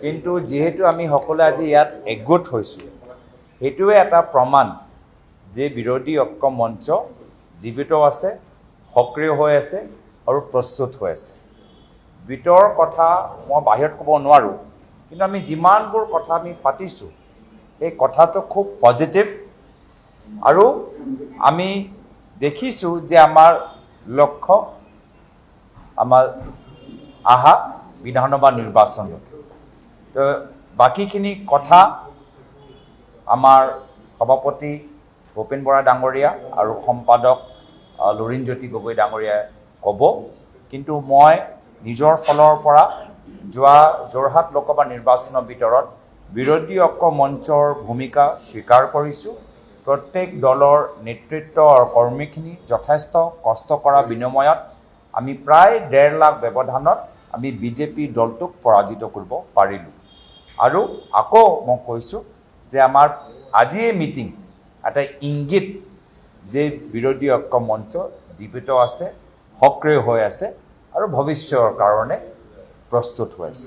কিন্তু যেহেতু আমি সকলে আজি ইয়াত একগোট হৈছোঁ, সেইটোৱে এটা প্ৰমাণ যে বিৰোধী ঐক্য মঞ্চ জীৱিত আছে, সক্ৰিয় হৈ আছে আৰু প্ৰস্তুত হৈ আছে। ভিতৰ কথা মই বাহিৰত ক'ব নোৱাৰোঁ, কিন্তু আমি যিমানবোৰ কথা আমি পাতিছোঁ, এই কথাটো খুব পজিটিভ আৰু আমি দেখিছোঁ যে আমাৰ লক্ষ্য আমাৰ আহা বিধানসভা নিৰ্বাচনত। তো বাকীখিনি কথা আমাৰ সভাপতি ভূপেন বৰা ডাঙৰীয়া আৰু সম্পাদক লুৰিণজ্যোতি গগৈ ডাঙৰীয়াই ক'ব, কিন্তু মই নিজৰ ফালৰ পৰা যোৱা যোৰহাট লোকসভা নিৰ্বাচনৰ ভিতৰত বিৰোধী ঐক্য মঞ্চৰ ভূমিকা স্বীকাৰ কৰিছোঁ। প্ৰত্যেক দলৰ নেতৃত্ব আৰু কৰ্মীখিনি যথেষ্ট কষ্ট কৰাৰ বিনিময়ত আমি প্ৰায় 1.5 লাখ ব্যৱধানত আমি বিজেপি দলটোক পৰাজিত কৰিব পাৰিলোঁ। আৰু আকৌ মই কৈছোঁ যে আমাৰ আজিয়ে মিটিং এটা ইংগিত যে বিৰোধী ঐক্য মঞ্চ জীৱিত আছে, সক্ৰিয় হৈ আছে আৰু ভৱিষ্যতৰ কাৰণে প্ৰস্তুত হৈ আছে।